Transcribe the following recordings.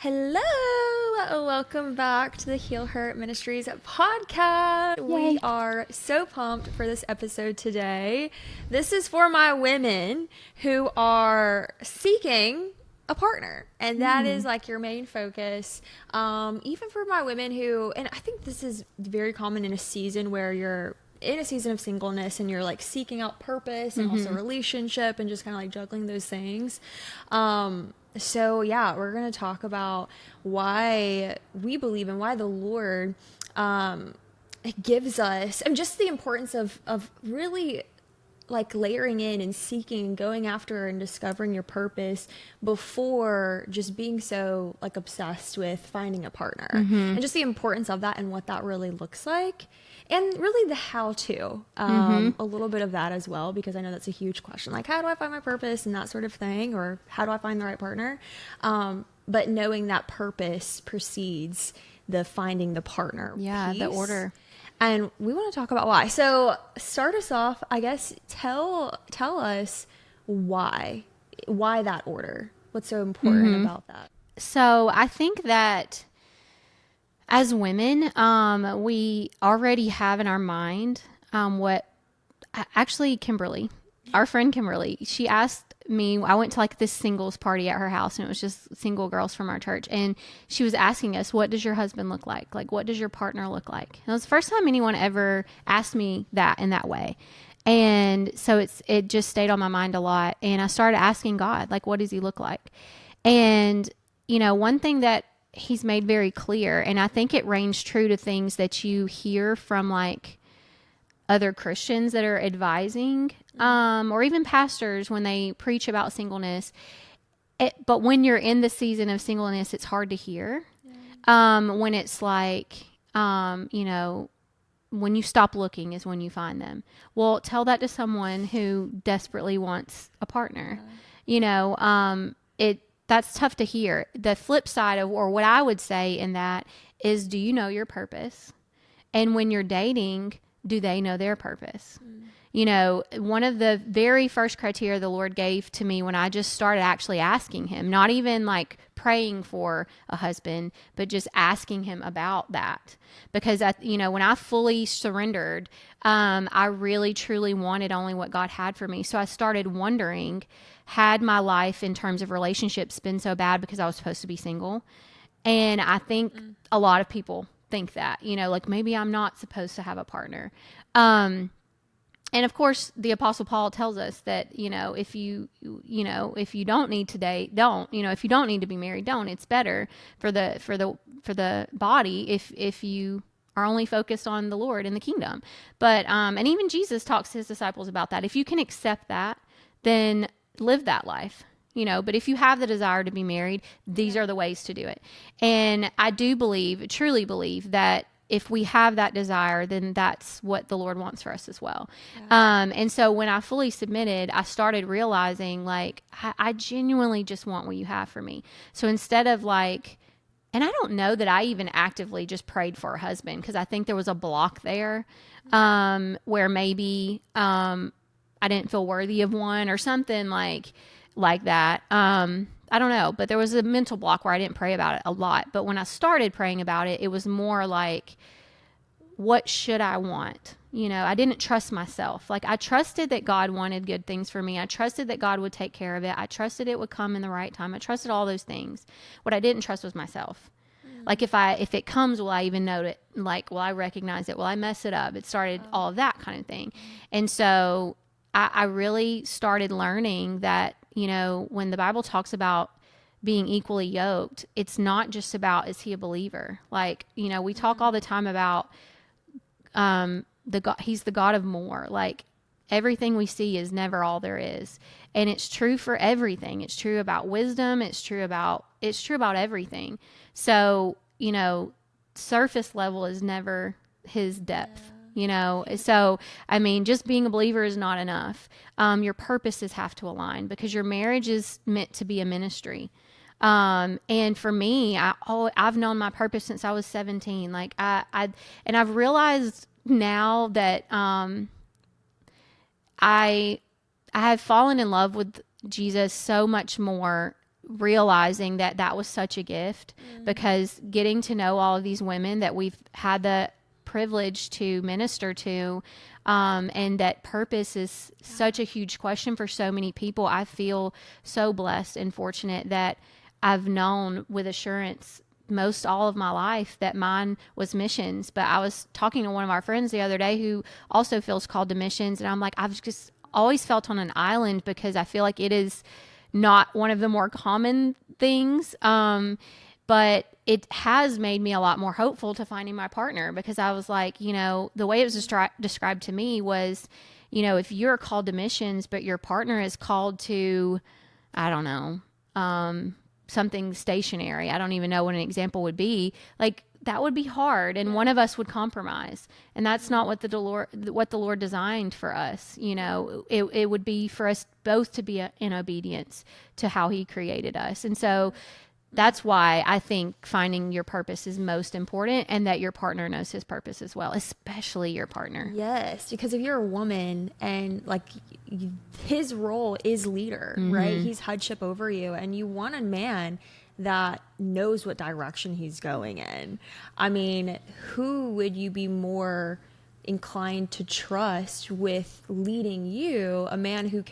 Hello, welcome back to the HealHer Ministries podcast. Yay. We are so pumped for this episode today. This is for my women who are seeking a partner, and that is like your main focus. Even for my women who, and I think this is very common in a season where you're in a season of singleness and you're like seeking out purpose and also relationship and just kind of like juggling those things. So yeah, we're going to talk about why we believe and why the Lord gives us, and just the importance of really like layering in and seeking and going after and discovering your purpose before just being so like obsessed with finding a partner, and just the importance of that and what that really looks like. And really the how-to, a little bit of that as well, because I know that's a huge question. Like, how do I find my purpose and that sort of thing? Or how do I find the right partner? But knowing that purpose precedes the finding the partner piece. The order. And we want to talk about why. So start us off, I guess, tell us why that order. What's so important about that? So I think that as women, we already have in our mind what actually Kimberly, our friend Kimberly, she asked me, I went to like this singles party at her house, and it was just single girls from our church. And she was asking us, what does your husband look like? Like, what does your partner look like? And it was the first time anyone ever asked me that in that way. And so it just stayed on my mind a lot. And I started asking God, like, what does he look like? And, you know, one thing that he's made very clear, and I think it reigns true to things that you hear from like other Christians that are advising, or even pastors when they preach about singleness. But when you're in the season of singleness, it's hard to hear. When it's like, you know, when you stop looking is when you find them. Well, tell that to someone who desperately wants a partner. You know, that's tough to hear. The flip side of, or what I would say in that is, do you know your purpose? And when you're dating, do they know their purpose? You know, one of the very first criteria the Lord gave to me when I just started actually asking him, not even like praying for a husband, but just asking him about that. Because, you know, when I fully surrendered, I really, truly wanted only what God had for me. So I started wondering, had my life in terms of relationships been so bad because I was supposed to be single? And I think a lot of people think that, you know, like maybe I'm not supposed to have a partner. And of course, the Apostle Paul tells us that, you know, if you don't need to date, don't. You know, if you don't need to be married, don't. It's better for the body if you are only focused on the Lord and the kingdom. But and even Jesus talks to his disciples about that. If you can accept that, then live that life. You know, but if you have the desire to be married, these are the ways to do it. And I do truly believe that if we have that desire, then that's what the Lord wants for us as well. And so when I fully submitted, I started realizing like, I genuinely just want what you have for me. So instead of like, and I don't know that I even actively just prayed for a husband, because I think there was a block there where maybe I didn't feel worthy of one or something like that. I don't know, but there was a mental block where I didn't pray about it a lot. But when I started praying about it, it was more like, what should I want? You know, I didn't trust myself. Like, I trusted that God wanted good things for me. I trusted that God would take care of it. I trusted it would come in the right time. I trusted all those things. What I didn't trust was myself. Like, if it comes, will I even know it? Like, will I recognize it? Will I mess it up? It started all of that kind of thing. And so I really started learning that, you know, when the Bible talks about being equally yoked, it's not just about, is he a believer? Like, you know, we talk all the time about he's the God of more. Like, everything we see is never all there is. And it's true for everything. It's true about wisdom. It's true about everything. So, you know, surface level is never his depth. You know, so, I mean, just being a believer is not enough. Your purposes have to align, because your marriage is meant to be a ministry. And for me, I've known my purpose since I was 17. Like and I've realized now that, I have fallen in love with Jesus so much more realizing that that was such a gift, because getting to know all of these women that we've had the privilege to minister to, and that purpose is such a huge question for so many people. I feel so blessed and fortunate that I've known with assurance most all of my life that mine was missions. But I was talking to one of our friends the other day who also feels called to missions, and I'm like, I've just always felt on an island, because I feel like it is not one of the more common things. But it has made me a lot more hopeful to finding my partner, because I was like, the way it was described to me was, if you're called to missions, but your partner is called to, I don't know, something stationary. I don't even know what an example would be. Like, that would be hard, and one of us would compromise, and that's not what the Lord designed for us. It would be for us both to be in obedience to how He created us. And so that's why I think finding your purpose is most important, and that your partner knows his purpose as well, especially your partner. Yes, because if you're a woman and like his role is leader, right? He's headship over you, and you want a man that knows what direction he's going in. I mean, who would you be more inclined to trust with leading you? A man who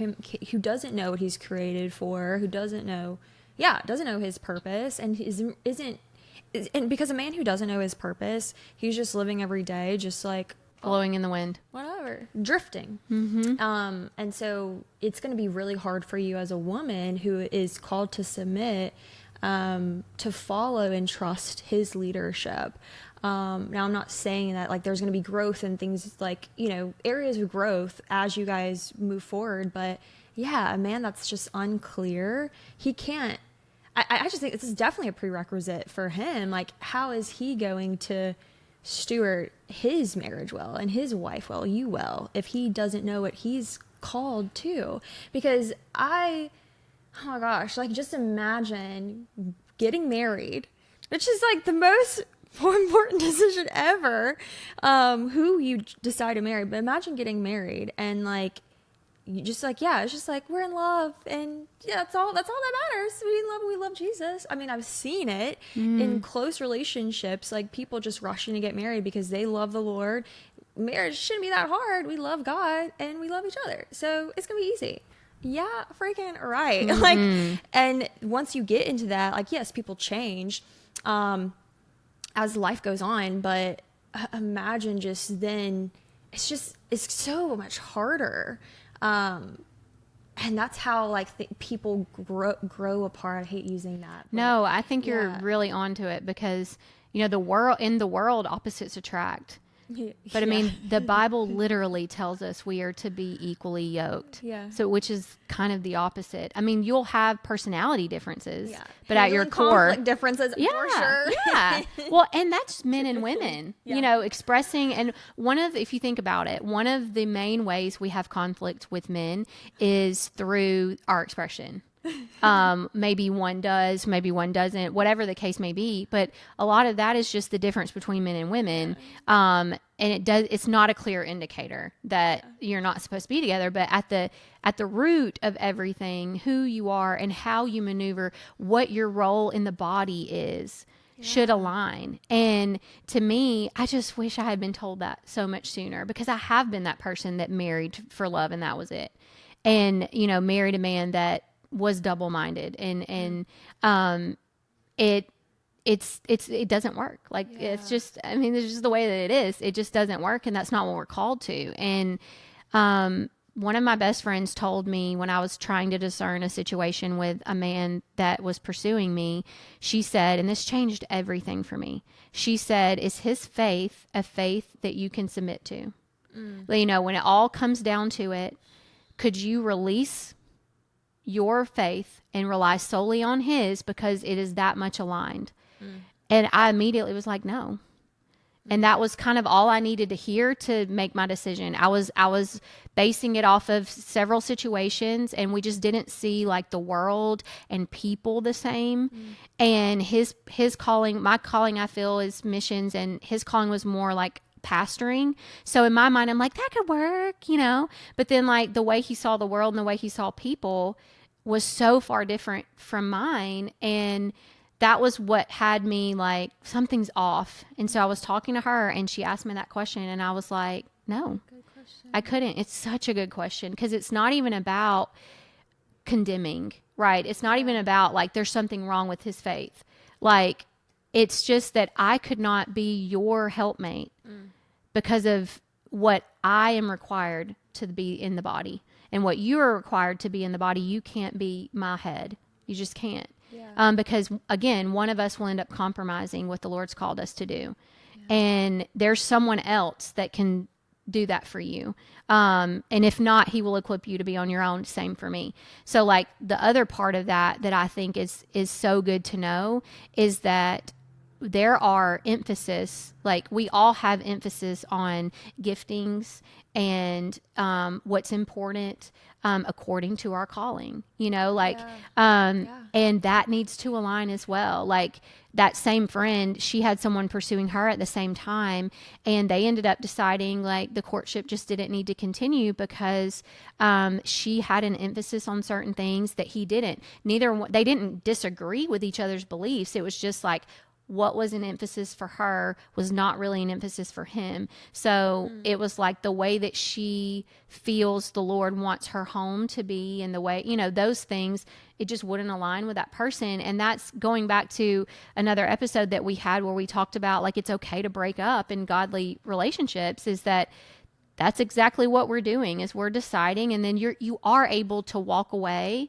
doesn't know what he's created for, who doesn't know his purpose, and and because a man who doesn't know his purpose, he's just living every day just like blowing in the wind, whatever, drifting. And so it's going to be really hard for you as a woman who is called to submit, to follow and trust his leadership. Now, I'm not saying that like there's going to be growth and things like, areas of growth as you guys move forward. But yeah, a man that's just unclear, he can't. I just think this is definitely a prerequisite for him. Like, how is he going to steward his marriage well and his wife well, you well, if he doesn't know what he's called to? Because oh my gosh, like, just imagine getting married, which is like the most important decision ever, who you decide to marry. But imagine getting married and like, you just like, yeah, it's just like, we're in love, and yeah, that's all that matters. We love Jesus. I mean, I've seen it in close relationships, like people just rushing to get married because they love the Lord. Marriage shouldn't be that hard. We love God and we love each other, so it's gonna be easy. Yeah, freaking right. Like, and once you get into that, like, yes, people change as life goes on, but imagine just then, it's so much harder. And that's how like people grow apart. I hate using that. No, I think you're really onto it, because in the world opposites attract. But I mean, the Bible literally tells us we are to be equally yoked. Yeah. So, which is kind of the opposite. I mean, you'll have personality differences, but at your core, conflict differences, for sure. Yeah. Well, and that's men and women, expressing. And if you think about it, one of the main ways we have conflict with men is through our expression. Maybe one does, maybe one doesn't, whatever the case may be. But a lot of that is just the difference between men and women. And it's not a clear indicator that you're not supposed to be together, but at the root of everything, who you are and how you maneuver, what your role in the body is, should align. And to me, I just wish I had been told that so much sooner, because I have been that person that married for love and that was it. And, married a man that was double-minded, and it doesn't work. Like, it's just, I mean, it's just the way that it is. It just doesn't work, and that's not what we're called to. And one of my best friends told me when I was trying to discern a situation with a man that was pursuing me, she said, and this changed everything for me. She said, "Is his faith a faith that you can submit to?" When it all comes down to it, could you release your faith and rely solely on his, because it is that much aligned? And I immediately was like, no. And that was kind of all I needed to hear to make my decision. I was basing it off of several situations, and we just didn't see like the world and people the same. And his calling, my calling, I feel, is missions, and his calling was more like pastoring. So in my mind, I'm like, that could work, But then like the way he saw the world and the way he saw people, was so far different from mine. And that was what had me like, something's off. And so I was talking to her and she asked me that question and I was like, no, I couldn't. It's such a good question because it's not even about condemning, right? It's not even about like there's something wrong with his faith. Like, it's just that I could not be your helpmate because of what I am required to be in the body. And what you are required to be in the body, you can't be my head. You just can't. Yeah. Because, again, one of us will end up compromising what the Lord's called us to do. Yeah. And there's someone else that can do that for you. And if not, he will equip you to be on your own. Same for me. So, like, the other part of that I think is so good to know is that there are emphasis, like we all have emphasis on giftings and what's important according to our calling, and that needs to align as well. Like that same friend, she had someone pursuing her at the same time, and they ended up deciding like the courtship just didn't need to continue because she had an emphasis on certain things that he didn't. They didn't disagree with each other's beliefs. It was just like, what was an emphasis for her was not really an emphasis for him. So it was like the way that she feels the Lord wants her home to be and the way, those things, it just wouldn't align with that person. And that's going back to another episode that we had where we talked about like it's okay to break up in godly relationships, is that's exactly what we're doing is we're deciding, and then you are able to walk away,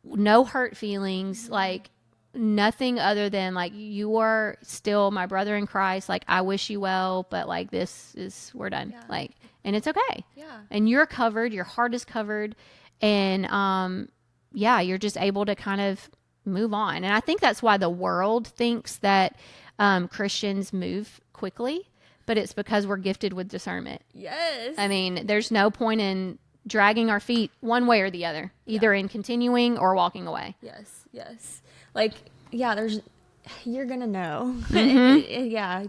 no hurt feelings, like nothing other than like, you are still my brother in Christ. Like, I wish you well, but like, we're done. Yeah. Like, and it's okay. Yeah. And you're covered, your heart is covered. And, you're just able to kind of move on. And I think that's why the world thinks that, Christians move quickly, but it's because we're gifted with discernment. Yes. I mean, there's no point in dragging our feet one way or the other, either in continuing or walking away. Yes. Yes. Like, you're going to know. Mm-hmm.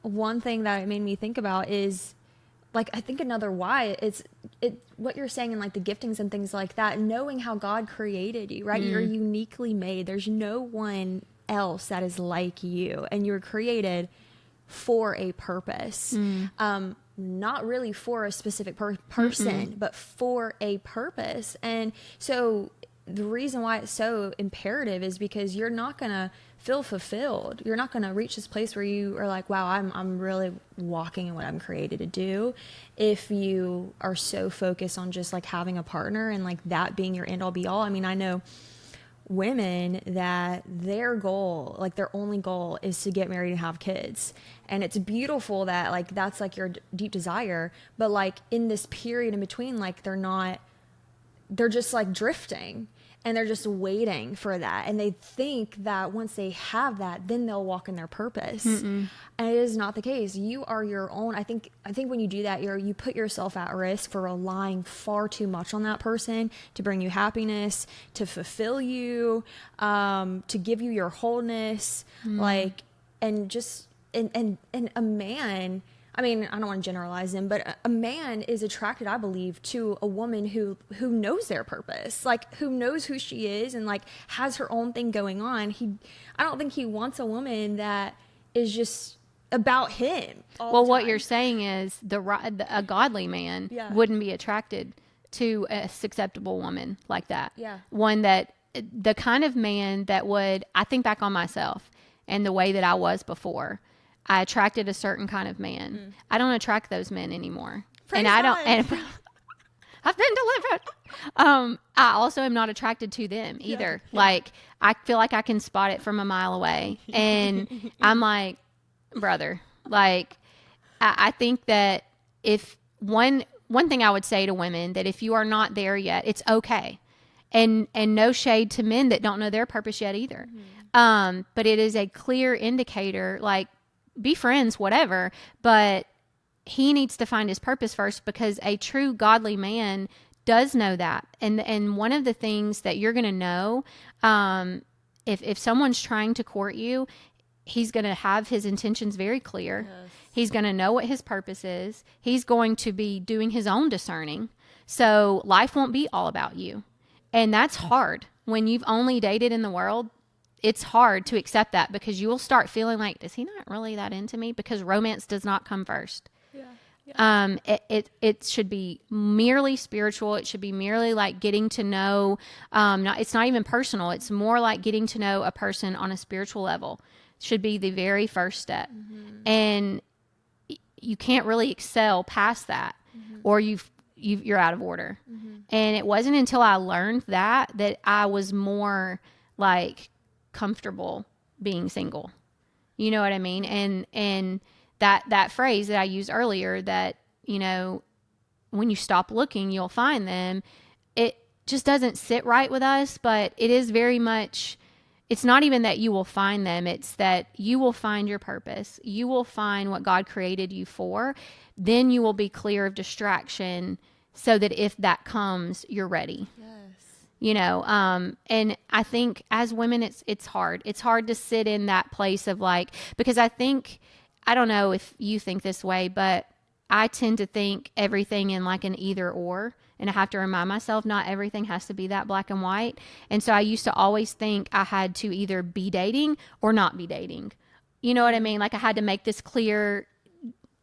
One thing that it made me think about is like, I think another why what you're saying in like the giftings and things like that, knowing how God created you, right? You're uniquely made. There's no one else that is like you, and you're created for a purpose. Not really for a specific person, but for a purpose. And so the reason why it's so imperative is because you're not going to feel fulfilled. You're not going to reach this place where you are like, wow, I'm really walking in what I'm created to do, if you are so focused on just like having a partner and like that being your end all be all. I mean, I know women that their goal, like their only goal, is to get married and have kids. And it's beautiful that like that's like your deep desire, but like in this period in between, like they're just like drifting, and they're just waiting for that. And they think that once they have that, then they'll walk in their purpose. And it is not the case. You are your own. I think when you do that, you put yourself at risk for relying far too much on that person to bring you happiness, to fulfill you, to give you your wholeness. Like, and just, and a man, I mean, I don't want to generalize them, but a man is attracted, I believe, to a woman who knows their purpose, like who knows who she is and like has her own thing going on. I don't think he wants a woman that is just about him all the time. What you're saying is a godly man wouldn't be attracted to a acceptable woman like that. Yeah. One that, the kind of man that would, I think back on myself and the way that I was before. I attracted a certain kind of man. I don't attract those men anymore. Praise God. And I've been delivered. I also am not attracted to them either. Yeah. Like, I feel like I can spot it from a mile away. And I'm like, brother, like, I think that if one thing I would say to women, that if you are not there yet, it's okay. And no shade to men that don't know their purpose yet either. But it is a clear indicator, like, be friends, whatever, but he needs to find his purpose first, because a true godly man does know that. And one of the things that you're going to know, if someone's trying to court you, he's going to have his intentions very clear. Yes. He's going to know what his purpose is. He's going to be doing his own discerning. So life won't be all about you. And that's hard. When you've only dated in the world, it's hard to accept that, because you will start feeling like, is he not really that into me? Because romance does not come first. It should be merely spiritual. It should be merely like getting to know, it's not even personal. It's more like getting to know a person on a spiritual level. It should be the very first step. And you can't really excel past that, or you're out of order. And it wasn't until I learned that I was more like comfortable being single. You know what I mean? And that phrase that I used earlier, that, you know, when you stop looking, you'll find them. It just doesn't sit right with us, but it is very much, it's not even that you will find them. It's that you will find your purpose. You will find what God created you for. Then you will be clear of distraction, so that if that comes, you're ready. You know, and I think as women, it's hard. It's hard to sit in that place of like, because I don't know if you think this way, but I tend to think everything in like an either or. And I have to remind myself, not everything has to be that black and white. And so I used to always think I had to either be dating or not be dating. You know what I mean? Like I had to make this clear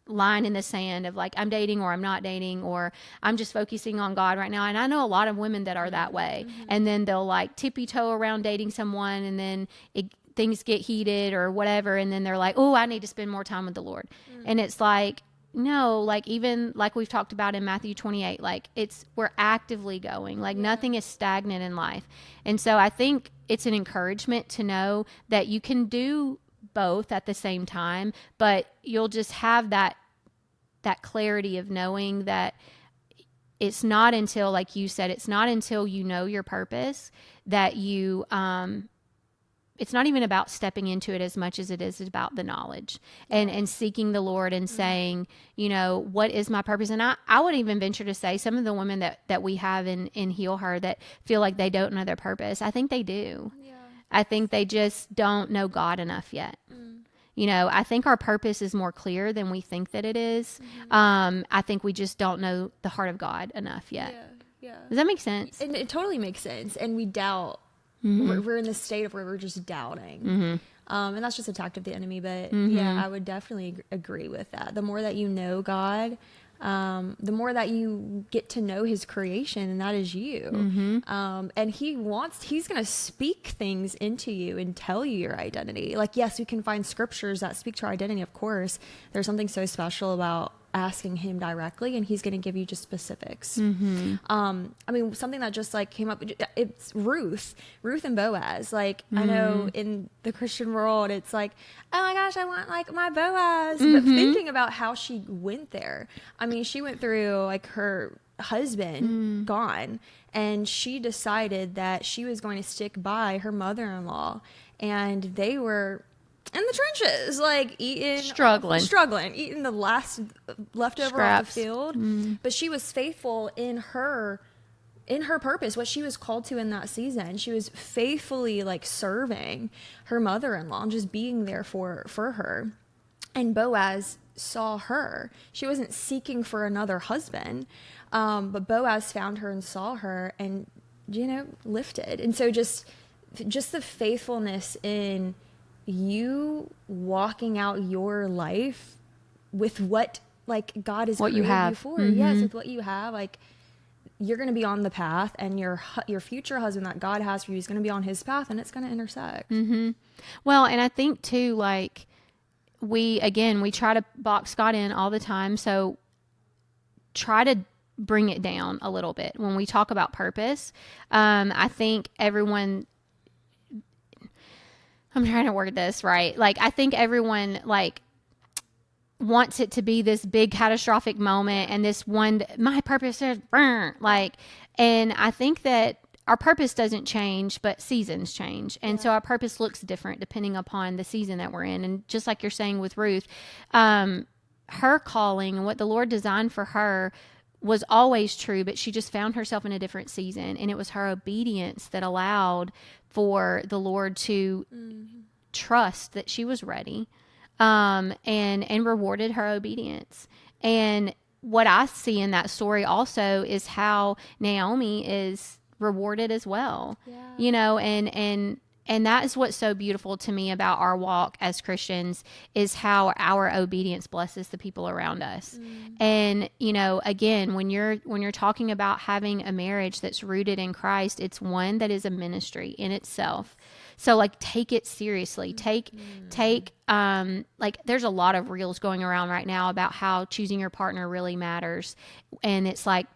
line in the sand of like, I'm dating or I'm not dating, or I'm just focusing on God right now. And I know a lot of women that are that way. And then they'll like tippy toe around dating someone, and then things get heated or whatever. And then they're like, oh, I need to spend more time with the Lord. And it's like, no, like even like we've talked about in Matthew 28, like we're actively going, like nothing is stagnant in life. And so I think it's an encouragement to know that you can do both at the same time, but you'll just have that clarity of knowing that it's not until, like you said, it's not until you know your purpose that you, it's not even about stepping into it as much as it is about the knowledge and seeking the Lord and saying, you know, what is my purpose? And I would even venture to say some of the women that we have in HealHer that feel like they don't know their purpose, I think they do. I think they just don't know God enough yet. You know, I think our purpose is more clear than we think that it is. I think we just don't know the heart of God enough yet. Does that make sense? And it totally makes sense. And we doubt. We're in this state of where we're just doubting. And that's just a tactic of the enemy. But yeah, I would definitely agree with that. The more that you know God, the more that you get to know his creation, and that is you. And he's going to speak things into you and tell you your identity. Like, yes, we can find scriptures that speak to our identity. Of course, there's something so special about asking him directly, and he's going to give you just specifics. I mean, something that just like came up, it's Ruth and Boaz. Like, I know in the Christian world, it's like, oh my gosh, I want like my Boaz. But thinking about how she went there, I mean, she went through like her husband gone, and she decided that she was going to stick by her mother-in-law, and they were in the trenches, like struggling, eating the last leftover Scraps. off the field. But she was faithful in her purpose, what she was called to in that season. She was faithfully like serving her mother-in-law and just being there for her. And Boaz saw her. She wasn't seeking for another husband, but Boaz found her and saw her, and lifted. And so just the faithfulness in you walking out your life with what like God is creating you for. Yes, with what you have, like you're going to be on the path, and your future husband that God has for you is going to be on his path, and it's going to intersect. Well, and I think too, like we try to box God in all the time, so try to bring it down a little bit when we talk about purpose. I think everyone, I'm trying to word this right. Like, I think everyone like wants it to be this big catastrophic moment, and this one, my purpose is like, and I think that our purpose doesn't change, but seasons change. And so our purpose looks different depending upon the season that we're in. And just like you're saying with Ruth, her calling and what the Lord designed for her was always true, but she just found herself in a different season. And it was her obedience that allowed for the Lord to trust that she was ready, and rewarded her obedience. And what I see in that story also is how Naomi is rewarded as well. Yeah. And that is what's so beautiful to me about our walk as Christians is how our obedience blesses the people around us. And, again, when you're talking about having a marriage that's rooted in Christ, it's one that is a ministry in itself. So like, take it seriously. Take, like, there's a lot of reels going around right now about how choosing your partner really matters. And it's like,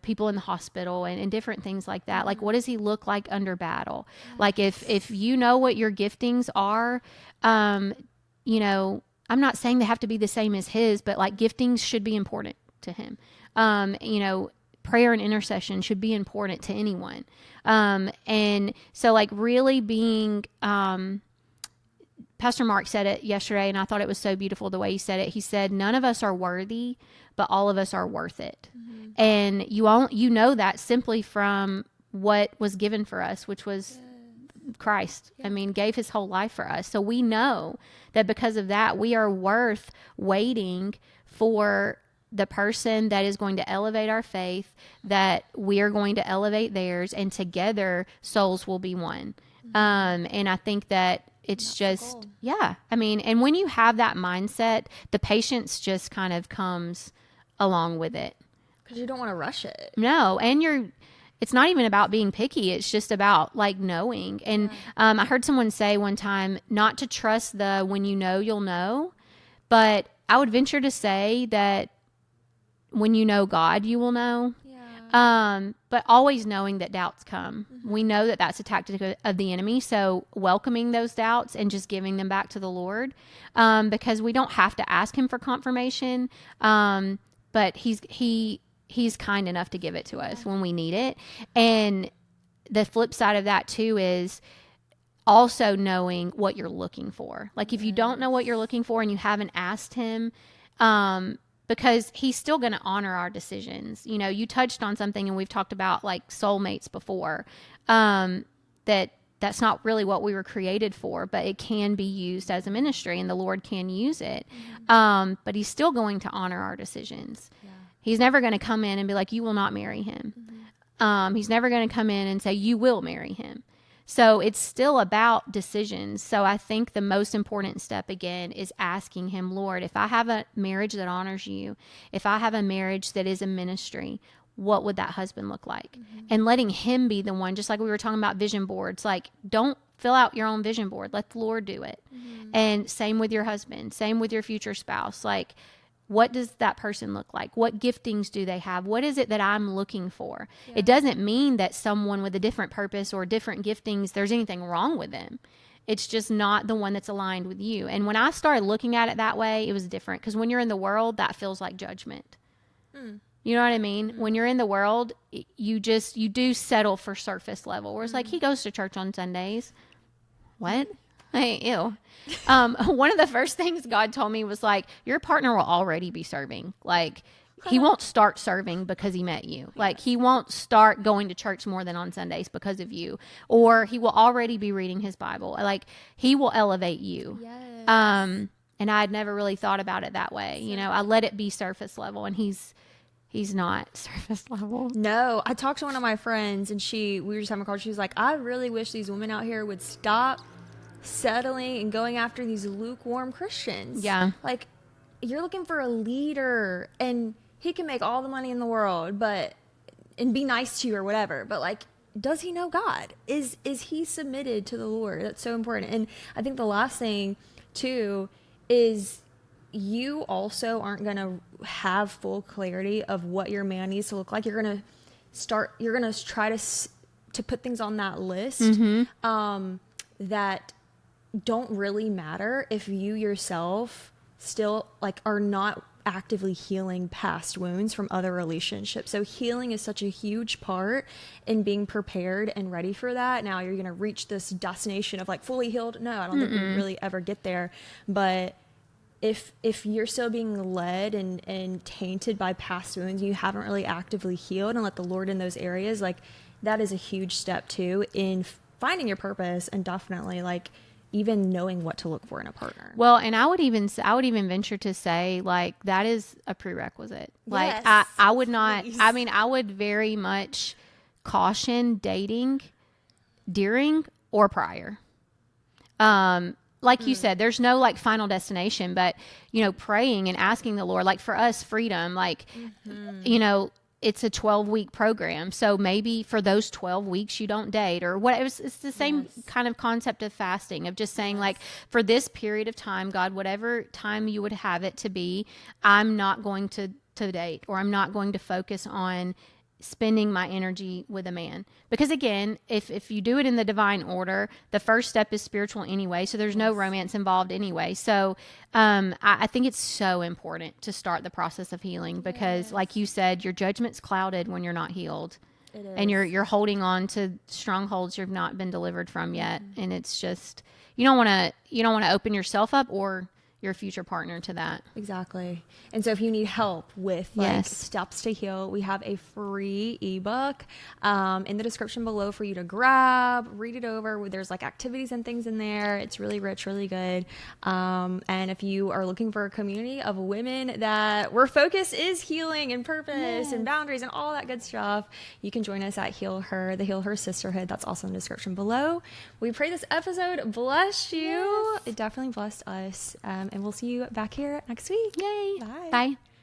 people in the hospital and different things like that. Like, what does he look like under battle? Like, if you know what your giftings are, I'm not saying they have to be the same as his, but like, giftings should be important to him. Prayer and intercession should be important to anyone. And so like, really being, Pastor Mark said it yesterday, and I thought it was so beautiful the way he said it. He said, none of us are worthy, but all of us are worth it. And you know that simply from what was given for us, which was Christ. I mean, gave his whole life for us. So we know that because of that, we are worth waiting for the person that is going to elevate our faith, that we are going to elevate theirs, and together souls will be one. And I think that it's just, I mean, and when you have that mindset, the patience just kind of comes along with it. Because you don't want to rush it. No, and it's not even about being picky. It's just about like knowing. And I heard someone say one time not to trust the when you know, you'll know. But I would venture to say that when you know God, you will know. But always knowing that doubts come. We know that that's a tactic of the enemy. So welcoming those doubts and just giving them back to the Lord, because we don't have to ask him for confirmation. But he's kind enough to give it to us when we need it. And the flip side of that too is also knowing what you're looking for. Like, if you don't know what you're looking for and you haven't asked him, because he's still going to honor our decisions. You touched on something, and we've talked about like soulmates before, that's not really what we were created for, but it can be used as a ministry, and the Lord can use it. But he's still going to honor our decisions. He's never going to come in and be like, you will not marry him. He's never going to come in and say, you will marry him. So it's still about decisions. So I think the most important step, again, is asking him, Lord, if I have a marriage that honors you, if I have a marriage that is a ministry, what would that husband look like? And letting him be the one, just like we were talking about vision boards, like, don't fill out your own vision board. Let the Lord do it. And same with your husband, same with your future spouse. Like, what does that person look like? What giftings do they have? What is it that I'm looking for? It doesn't mean that someone with a different purpose or different giftings, there's anything wrong with them. It's just not the one that's aligned with you. And when I started looking at it that way, it was different. Because when you're in the world, that feels like judgment. You know what I mean? When you're in the world, you do settle for surface level. Where it's like, he goes to church on Sundays. What? Hey, ew. One of the first things God told me was like, your partner will already be serving. Like, he won't start serving because he met you. Like, he won't start going to church more than on Sundays because of you. Or he will already be reading his Bible. Like, he will elevate you. And I'd never really thought about it that way. I let it be surface level, and he's not surface level. No, I talked to one of my friends, and we were just having a call. She was like, I really wish these women out here would stop settling and going after these lukewarm Christians. Like, you're looking for a leader, and he can make all the money in the world, and be nice to you or whatever. But like, does he know God? Is he submitted to the Lord? That's so important. And I think the last thing too is, you also aren't going to have full clarity of what your man needs to look like. You're going to try to put things on that list that don't really matter if you yourself still like are not actively healing past wounds from other relationships. So healing is such a huge part in being prepared and ready for that. Now you're going to reach this destination of like fully healed. No, I don't think we really ever get there. But if you're still being led and tainted by past wounds, you haven't really actively healed and let the Lord in those areas, like, that is a huge step too in finding your purpose, and definitely like even knowing what to look for in a partner. Well, and I would even venture to say, like, that is a prerequisite. Like, Yes, I would not, please. I mean, I would very much caution dating during or prior. Like you said, there's no like final destination, but praying and asking the Lord, like for us, freedom, like, it's a 12-week program. So maybe for those 12 weeks you don't date or whatever. It's the same kind of concept of fasting, of just saying like, for this period of time, God, whatever time you would have it to be, I'm not going to date, or I'm not going to focus on spending my energy with a man. Because again, if you do it in the divine order, the first step is spiritual anyway, so there's no romance involved anyway. So I think it's so important to start the process of healing, because like you said, your judgment's clouded when you're not healed. It is. And you're holding on to strongholds you've not been delivered from yet. And it's just, you don't want to open yourself up or your future partner to that. Exactly. And so if you need help with like steps to heal, we have a free ebook in the description below for you to grab, read it over. There's like activities and things in there. It's really rich, really good. And if you are looking for a community of women where focus is healing and purpose and boundaries and all that good stuff, you can join us at HealHer, the HealHer Sisterhood. That's also in the description below. We pray this episode blessed you. It definitely blessed us. And we'll see you back here next week. Yay. Bye. Bye.